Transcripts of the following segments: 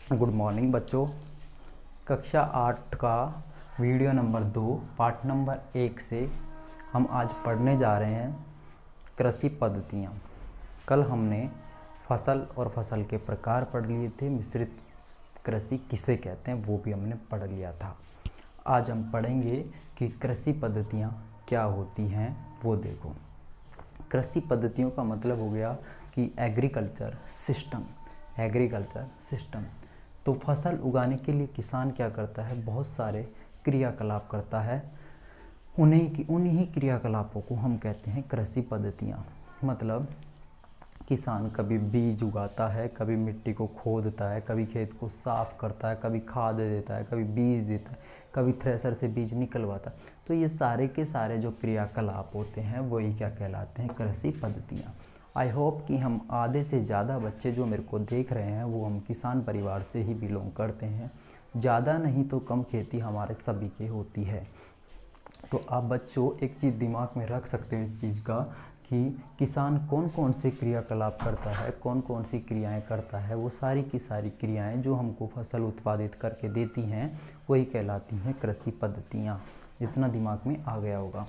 Good morning बच्चों। कक्षा 8 का वीडियो नंबर 2 पाठ नंबर 1 से हम आज पढ़ने जा रहे हैं कृषि पद्धतियाँ। कल हमने फसल और फसल के प्रकार पढ़ लिए थे। मिश्रित कृषि किसे कहते हैं वो भी हमने पढ़ लिया था। आज हम पढ़ेंगे कि कृषि पद्धतियाँ क्या होती हैं वो देखो। कृषि पद्धतियों का मतलब हो गया कि एग्रीकल्चर सिस्टम। तो फसल उगाने के लिए किसान क्या करता है, बहुत सारे क्रियाकलाप करता है। उन्हीं क्रियाकलापों को हम कहते हैं कृषि पद्धतियाँ। मतलब किसान कभी बीज उगाता है, कभी मिट्टी को खोदता है, कभी खेत को साफ करता है, कभी खाद देता है, कभी बीज देता है, कभी थ्रेसर से बीज निकलवाता है। तो ये सारे के सारे जो क्रियाकलाप होते हैं वही क्या कहलाते हैं, कृषि पद्धतियाँ। आई होप कि हम आधे से ज़्यादा बच्चे जो मेरे को देख रहे हैं वो हम किसान परिवार से ही बिलोंग करते हैं। ज़्यादा नहीं तो कम खेती हमारे सभी की होती है। तो आप बच्चों एक चीज़ दिमाग में रख सकते हो इस चीज़ का कि किसान कौन कौन से क्रियाकलाप करता है, कौन कौन सी क्रियाएं करता है। वो सारी की सारी क्रियाएं जो हमको फसल उत्पादित करके देती हैं वही कहलाती हैं कृषि पद्धतियाँ। इतना दिमाग में आ गया होगा।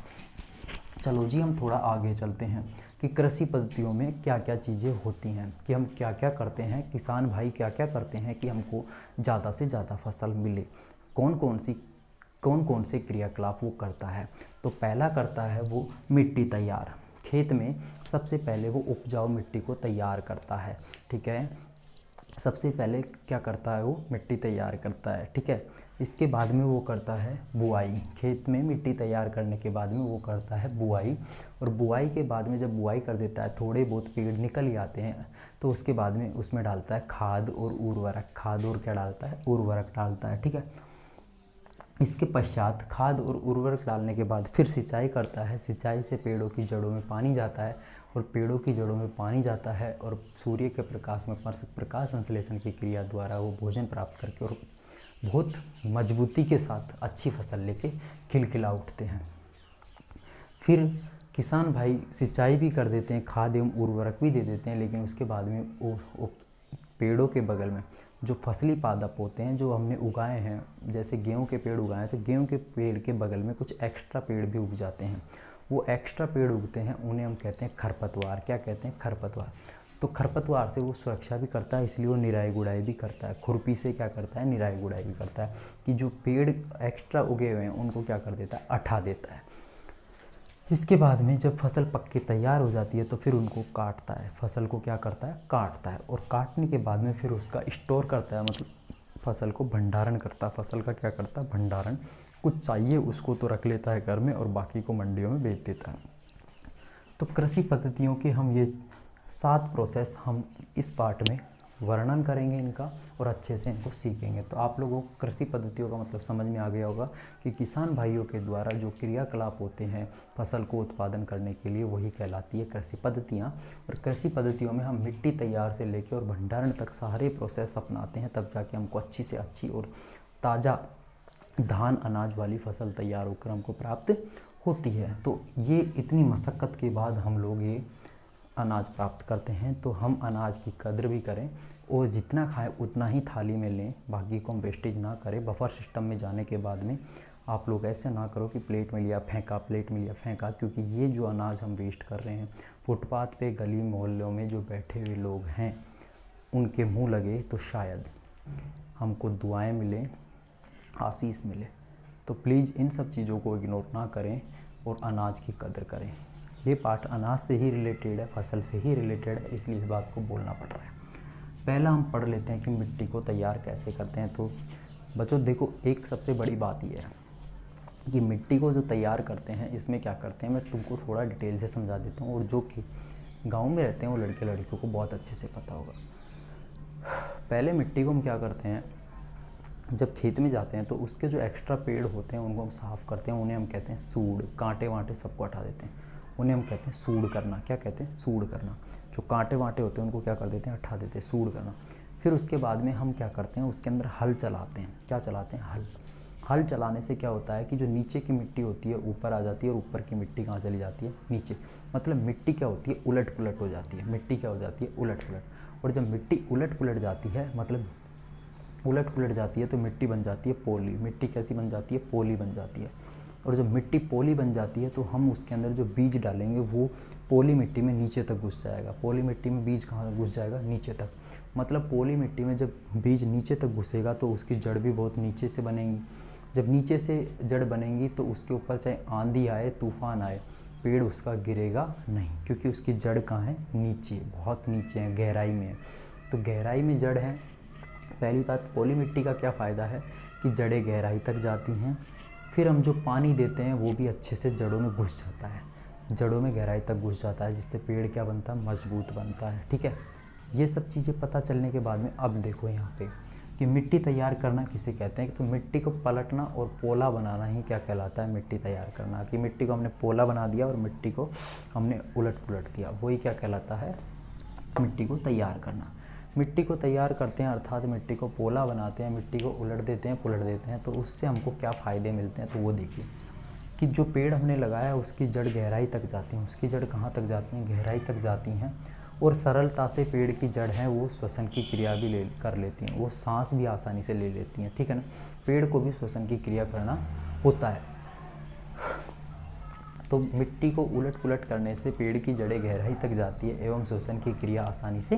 चलो जी, हम थोड़ा आगे चलते हैं कि कृषि पद्धतियों में क्या क्या चीज़ें होती हैं, कि हम क्या क्या करते हैं, किसान भाई क्या क्या करते हैं कि हमको ज़्यादा से ज़्यादा फसल मिले। कौन कौन से क्रियाकलाप वो करता है। तो पहला करता है वो मिट्टी तैयार। खेत में सबसे पहले वो उपजाऊ मिट्टी को तैयार करता है। ठीक है, सबसे पहले क्या करता है वो मिट्टी तैयार करता है। ठीक है, इसके बाद में वो करता है बुआई। खेत में मिट्टी तैयार करने के बाद में वो करता है बुआई। और बुआई के बाद में जब बुआई कर देता है, थोड़े बहुत पेड़ निकल ही आते हैं, तो उसके बाद में उसमें डालता है खाद और उर्वरक। खाद और क्या डालता है, उर्वरक डालता है। ठीक है, इसके पश्चात खाद और उर्वरक डालने के बाद फिर सिंचाई करता है। सिंचाई से पेड़ों की जड़ों में पानी जाता है और पेड़ों की जड़ों में पानी जाता है और सूर्य के प्रकाश में प्रकाश संश्लेषण की क्रिया द्वारा वो भोजन प्राप्त करके और बहुत मजबूती के साथ अच्छी फसल लेके खिलखिला उठते हैं। फिर किसान भाई सिंचाई भी कर देते हैं, खाद एवं उर्वरक भी दे देते हैं, लेकिन उसके बाद में वो पेड़ों के बगल में जो फसली पादप होते हैं जो हमने उगाए हैं, जैसे गेहूं के पेड़ उगाए हैं, तो गेहूं के पेड़ के बगल में कुछ एक्स्ट्रा पेड़ भी उग जाते हैं। वो एक्स्ट्रा पेड़ उगते हैं, उन्हें हम कहते हैं खरपतवार। क्या कहते हैं, खरपतवार। तो खरपतवार से वो सुरक्षा भी करता है, इसलिए वो निराई गुड़ाई भी करता है। खुरपी से क्या करता है, निराई गुड़ाई भी करता है कि जो पेड़ एक्स्ट्रा उगे हुए हैं उनको क्या कर देता है, अठा देता है। इसके बाद में जब फसल पक के तैयार हो जाती है तो फिर उनको काटता है। फसल को क्या करता है, काटता है। और काटने के बाद में फिर उसका स्टोर करता है, मतलब फसल को भंडारण करता है। फसल का क्या करता है, भंडारण। कुछ चाहिए उसको तो रख लेता है घर में और बाकी को मंडियों में बेच देता है। तो कृषि पद्धतियों के हम ये 7 प्रोसेस हम इस पार्ट में वर्णन करेंगे इनका और अच्छे से इनको सीखेंगे। तो आप लोगों को कृषि पद्धतियों का मतलब समझ में आ गया होगा कि किसान भाइयों के द्वारा जो क्रियाकलाप होते हैं फसल को उत्पादन करने के लिए वही कहलाती है कृषि पद्धतियाँ। और कृषि पद्धतियों में हम मिट्टी तैयार से लेकर और भंडारण तक सारे प्रोसेस अपनाते हैं, तब जाके हमको अच्छी से अच्छी और ताज़ा धान अनाज वाली फसल तैयार होकर हमको प्राप्त होती है। तो ये इतनी मशक्क़त के बाद हम लोग ये अनाज प्राप्त करते हैं। तो हम अनाज की कद्र भी करें और जितना खाएं उतना ही थाली में लें, बाकी को हम वेस्टेज ना करें। बफर सिस्टम में जाने के बाद में आप लोग ऐसे ना करो कि प्लेट में लिया फेंका, प्लेट में लिया फेंका, क्योंकि ये जो अनाज हम वेस्ट कर रहे हैं फुटपाथ पे गली मोहल्लों में जो बैठे हुए लोग हैं उनके मुँह लगे तो शायद हमको दुआएँ मिलें, आशीष मिले। तो प्लीज़ इन सब चीज़ों को इग्नोर ना करें और अनाज की कदर करें। ये पाठ अनाज से ही रिलेटेड है, फसल से ही रिलेटेड है, इसलिए इस बात को बोलना पड़ रहा है। पहला हम पढ़ लेते हैं कि मिट्टी को तैयार कैसे करते हैं। तो बच्चों देखो, एक सबसे बड़ी बात ये है कि मिट्टी को जो तैयार करते हैं इसमें क्या करते हैं, मैं तुमको थोड़ा डिटेल से समझा देता हूँ। और जो कि गाँव में रहते हैं वो लड़के लड़कियों को बहुत अच्छे से पता होगा। पहले मिट्टी को हम क्या करते हैं, जब खेत में जाते हैं तो उसके जो एक्स्ट्रा पेड़ होते हैं उनको हम साफ़ करते हैं। उन्हें हम कहते हैं सूड़। कांटे वांटे सबको हटा देते हैं, उन्हें हम कहते हैं सूड़ करना। क्या कहते हैं, सूड़ करना। जो कांटे वांटे होते हैं उनको क्या कर देते हैं, हटा देते हैं, सूड़ करना। फिर उसके बाद में हम क्या करते हैं, उसके अंदर हल चलाते हैं। क्या चलाते हैं, हल। हल चलाने से क्या होता है कि जो नीचे की मिट्टी होती है ऊपर आ जाती है और ऊपर की मिट्टी कहाँ चली जाती है, नीचे। मतलब मिट्टी क्या होती है, उलट पुलट हो जाती है। मिट्टी क्या हो जाती है, उलट पुलट। और जब मिट्टी उलट पुलट जाती है मतलब उलट पुलट जाती है तो मिट्टी बन जाती है पोली। मिट्टी कैसी बन जाती है? पोली बन जाती है। और जब मिट्टी पोली बन जाती है तो हम उसके अंदर जो बीज डालेंगे वो पोली मिट्टी में नीचे तक घुस जाएगा। पोली मिट्टी में बीज कहाँ घुस जाएगा? नीचे तक। मतलब पोली मिट्टी में जब बीज नीचे तक घुसेगा तो उसकी जड़ भी बहुत नीचे से बनेंगी। जब नीचे से जड़ बनेंगी तो उसके ऊपर चाहे आंधी आए, तूफान आए, पेड़ उसका गिरेगा नहीं, क्योंकि उसकी जड़ कहाँ है? नीचे, बहुत नीचे है, गहराई में है। तो गहराई में जड़ है। पहली बात, पोली मिट्टी का क्या फ़ायदा है कि जड़ें गहराई तक जाती हैं। फिर हम जो पानी देते हैं वो भी अच्छे से जड़ों में घुस जाता है, जड़ों में गहराई तक घुस जाता है, जिससे पेड़ क्या बनता है? मजबूत बनता है। ठीक है, ये सब चीज़ें पता चलने के बाद में अब देखो यहाँ पे कि मिट्टी तैयार करना किसे कहते हैं। तो मिट्टी को पलटना और पोला बनाना ही क्या कहलाता है? मिट्टी तैयार करना। कि मिट्टी को हमने पोला बना दिया और मिट्टी को हमने उलट पुलट दिया, वही क्या कहलाता है? मिट्टी को तैयार करना। मिट्टी को तैयार करते हैं अर्थात मिट्टी को पोला बनाते हैं, मिट्टी को उलट देते हैं, पुलट देते हैं, तो उससे हमको क्या फ़ायदे मिलते हैं? तो वो देखिए कि जो पेड़ हमने लगाया उसकी जड़ गहराई तक जाती है। उसकी जड़ कहाँ तक जाती हैं? गहराई तक जाती हैं। और सरलता से पेड़ की जड़ है वो श्वसन की क्रिया भी कर लेती हैं, वो सांस भी आसानी से ले लेती हैं। ठीक है ना, पेड़ को भी श्वसन की क्रिया करना होता है। तो मिट्टी को उलट पुलट करने से पेड़ की जड़ें गहराई तक जाती है एवं श्वसन की क्रिया आसानी से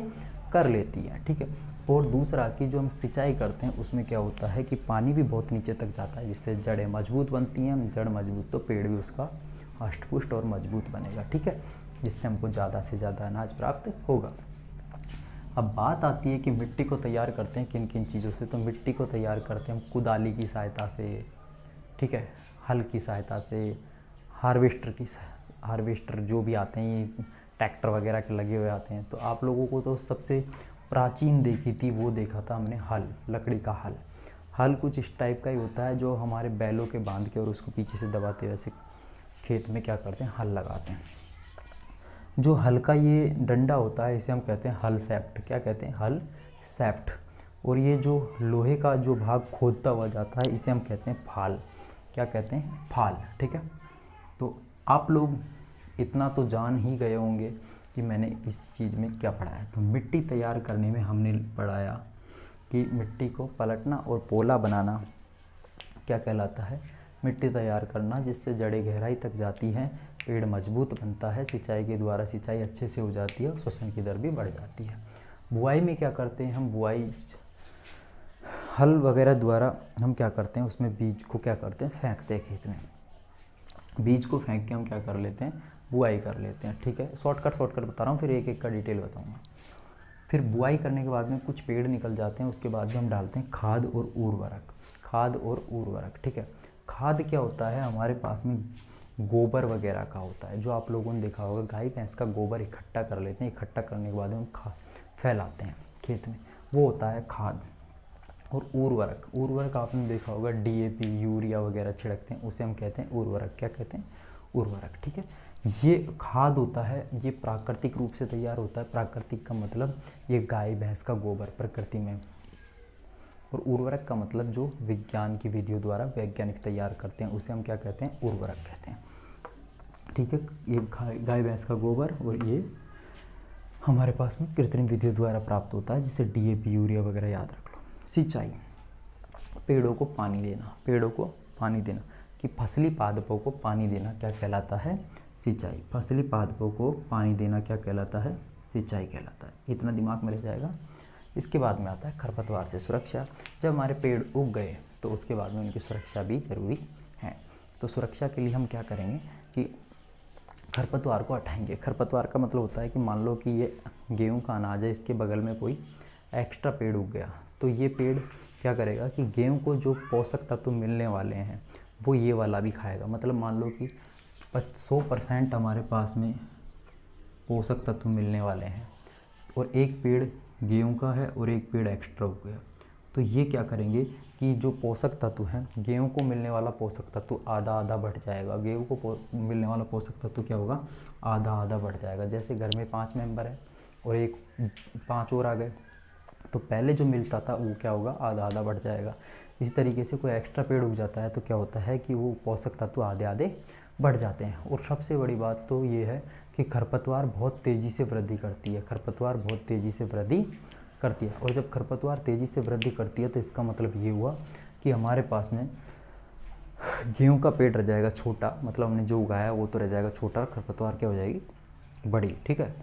कर लेती है। ठीक है, और दूसरा कि जो हम सिंचाई करते हैं उसमें क्या होता है कि पानी भी बहुत नीचे तक जाता है, जिससे जड़ें मजबूत बनती हैं। जड़ मजबूत तो पेड़ भी उसका हष्ट-पुष्ट और मजबूत बनेगा। ठीक है, जिससे हमको ज़्यादा से ज़्यादा अनाज प्राप्त होगा। अब बात आती है कि मिट्टी को तैयार करते हैं किन किन चीज़ों से। तो मिट्टी को तैयार करते हैं हम कुदाली की सहायता से, ठीक है, हल की सहायता से, हार्वेस्टर जो भी आते हैं, ये ट्रैक्टर वगैरह के लगे हुए आते हैं। तो आप लोगों को तो सबसे प्राचीन देखी थी वो देखा था हमने हल, लकड़ी का हल। हल कुछ इस टाइप का ही होता है जो हमारे बैलों के बांध के और उसको पीछे से दबाते हुए ऐसे खेत में क्या करते हैं? हल लगाते हैं। जो हल का ये डंडा होता है इसे हम कहते हैं हल सैफ्ट। क्या कहते हैं? हल सैफ्ट। और ये जो लोहे का जो भाग खोदता हुआ जाता है इसे हम कहते हैं फाल। क्या कहते हैं? फाल। ठीक है, तो आप लोग इतना तो जान ही गए होंगे कि मैंने इस चीज़ में क्या पढ़ाया। तो मिट्टी तैयार करने में हमने पढ़ाया कि मिट्टी को पलटना और पोला बनाना क्या कहलाता है? मिट्टी तैयार करना, जिससे जड़ें गहराई तक जाती हैं, पेड़ मजबूत बनता है, सिंचाई के द्वारा सिंचाई अच्छे से हो जाती है और श्वसन की दर भी बढ़ जाती है। बुआई में क्या करते हैं हम? बुआई हल वगैरह द्वारा हम क्या करते हैं? उसमें बीज को क्या करते हैं? फेंकते हैं खेत में। बीज को फेंक के हम क्या कर लेते हैं? बुआई कर लेते हैं। ठीक है, शॉर्टकट बता रहा हूँ, फिर एक एक का डिटेल बताऊँगा। फिर बुआई करने के बाद में कुछ पेड़ निकल जाते हैं, उसके बाद में हम डालते हैं खाद और उर्वरक। खाद और उर्वरक, ठीक है। खाद क्या होता है? हमारे पास में गोबर वगैरह का होता है, जो आप लोगों ने देखा होगा, गाय भैंस का गोबर इकट्ठा कर लेते हैं। इकट्ठा करने के बाद में हम फैलाते हैं खेत में, वो होता है खाद। और उर्वरक आपने देखा होगा, DAP, यूरिया वगैरह छिड़कते हैं, उसे हम कहते हैं उर्वरक। क्या कहते हैं? उर्वरक। ठीक है, ये खाद होता है, ये प्राकृतिक रूप से तैयार होता है। प्राकृतिक का मतलब ये गाय भैंस का गोबर प्रकृति में, और उर्वरक का मतलब जो विज्ञान की विधियों द्वारा वैज्ञानिक तैयार करते हैं, उसे हम क्या कहते हैं? उर्वरक कहते हैं। ठीक है, ये गाय भैंस का गोबर और ये हमारे पास में कृत्रिम विधियों द्वारा प्राप्त होता है, जिसे DAP, यूरिया वगैरह याद रख लो। सिंचाई, पेड़ों को पानी देना, पेड़ों को पानी देना, कि फसली पादपों को पानी देना क्या कहलाता है? सिंचाई। फसली पादपों को पानी देना क्या कहलाता है? सिंचाई कहलाता है। इतना दिमाग में रह जाएगा। इसके बाद में आता है खरपतवार से सुरक्षा। जब हमारे पेड़ उग गए तो उसके बाद में उनकी सुरक्षा भी ज़रूरी है। तो सुरक्षा के लिए हम क्या करेंगे कि खरपतवार को हटाएंगे। खरपतवार का मतलब होता है कि मान लो कि ये गेहूँ का अनाज है, इसके बगल में कोई एक्स्ट्रा पेड़ उग गया, तो ये पेड़ क्या करेगा कि गेहूँ को जो पोषक तत्व मिलने वाले हैं वो ये वाला भी खाएगा। मतलब मान लो कि 100% हमारे पास में पोषक तत्व मिलने वाले हैं और एक पेड़ गेहूँ का है और एक पेड़ एक्स्ट्रा उग गया, तो ये क्या करेंगे कि जो पोषक तत्व हैं, गेहूँ को मिलने वाला पोषक तत्व आधा आधा बढ़ जाएगा। गेहूँ को मिलने वाला पोषक तत्व क्या होगा? आधा आधा बढ़ जाएगा। जैसे घर में 5 मेंबर हैं और 5 और आ गए, तो पहले जो मिलता था वो क्या होगा? आधा आधा बढ़ जाएगा। इसी तरीके से कोई एक्स्ट्रा पेड़ उग जाता है तो क्या होता है कि वो पोषक तत्व आधे आधे बढ़ जाते हैं। और सबसे बड़ी बात तो ये है कि खरपतवार बहुत तेज़ी से वृद्धि करती है। खरपतवार बहुत तेज़ी से वृद्धि करती है। और जब खरपतवार तेज़ी से वृद्धि करती है तो इसका मतलब ये हुआ कि हमारे पास में गेहूं का पेड़ रह जाएगा छोटा, मतलब हमने जो उगाया वो तो रह जाएगा छोटा, खरपतवार क्या हो जाएगी, बड़ी। ठीक है,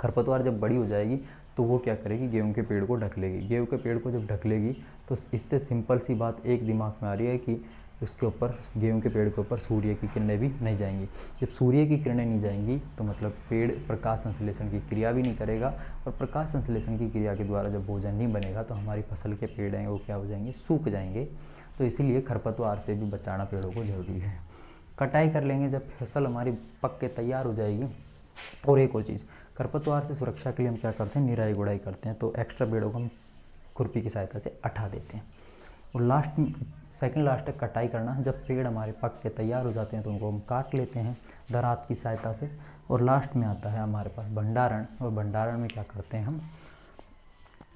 खरपतवार जब बड़ी हो जाएगी तो वो क्या करेगी, गेहूं के पेड़ को ढक लेगी। गेहूं के पेड़ को जब ढक लेगी तो इससे सिंपल सी बात एक दिमाग में आ रही है कि उसके ऊपर, गेहूं के पेड़ के ऊपर सूर्य की किरणें भी नहीं जाएंगी। जब सूर्य की किरणें नहीं जाएंगी तो मतलब पेड़ प्रकाश संश्लेषण की क्रिया भी नहीं करेगा, और प्रकाश संश्लेषण की क्रिया के द्वारा जब भोजन नहीं बनेगा तो हमारी फसल के पेड़ हैं वो क्या हो जाएंगे, सूख जाएंगे। तो इसीलिए खरपतवार से भी बचाना पेड़ों को ज़रूरी है। कटाई कर लेंगे जब फसल हमारी पक के तैयार हो जाएगी। और एक और चीज़, खरपतवार से सुरक्षा के लिए हम क्या करते हैं, निराई गुड़ाई करते हैं। तो एक्स्ट्रा पेड़ों को हम खुरपी की सहायता से हटा देते हैं। और सेकंड लास्ट है कटाई करना। जब पेड़ हमारे पक के तैयार हो जाते हैं तो उनको हम काट लेते हैं दरात की सहायता से। और लास्ट में आता है हमारे पास भंडारण। और भंडारण में क्या करते हैं हम,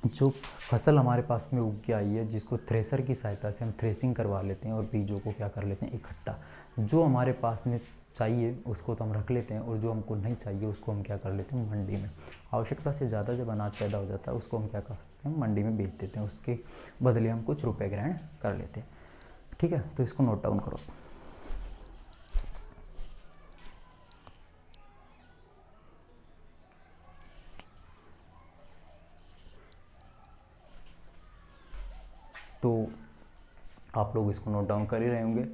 जो फसल हमारे पास में उग के आई है जिसको थ्रेसर की सहायता से हम थ्रेसिंग करवा लेते हैं और बीजों को क्या कर लेते हैं इकट्ठा। जो हमारे पास में चाहिए उसको तो हम रख लेते हैं, और जो हमको नहीं चाहिए उसको हम क्या कर लेते हैं मंडी में। आवश्यकता से ज़्यादा जब अनाज पैदा हो जाता है उसको हम क्या करते हैं, मंडी में बेच देते हैं, उसके बदले हम कुछ रुपए ग्रहण कर लेते हैं। ठीक है, तो इसको नोट डाउन करो। तो आप लोग इसको नोट डाउन कर ही रहे होंगे।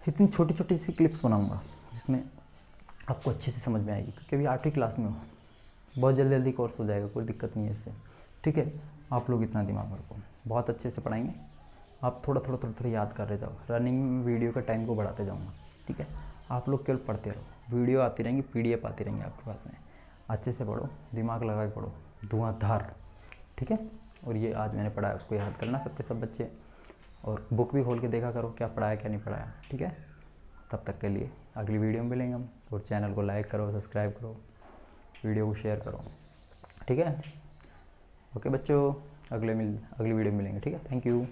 इतनी छोटी छोटी सी क्लिप्स बनाऊंगा जिसमें आपको अच्छे से समझ में आएगी, क्योंकि अभी 8वीं क्लास में हो, बहुत जल्दी जल्दी कोर्स हो जाएगा, कोई दिक्कत नहीं है इससे। ठीक है, आप लोग इतना दिमाग रखो, बहुत अच्छे से पढ़ाएंगे। आप थोड़ा थोड़ा याद कर रहे जाओ। रनिंग में वीडियो का टाइम को बढ़ाते जाऊँगा। ठीक है, आप लोग केवल पढ़ते रहो, वीडियो आती रहेंगी, PDF आती रहेंगी आपके पास में। अच्छे से पढ़ो, दिमाग लगा के पढ़ो, धुआंधार। ठीक है, और ये आज मैंने पढ़ाया उसको याद करना सबके सब बच्चे, और बुक भी खोल के देखा करो क्या पढ़ाया क्या नहीं पढ़ाया। ठीक है, तब तक के लिए अगली वीडियो में मिलेंगे हम। और चैनल को लाइक करो, सब्सक्राइब करो, वीडियो को शेयर करो। ठीक है, ओके बच्चों, अगली वीडियो में मिलेंगे। ठीक है, थैंक यू।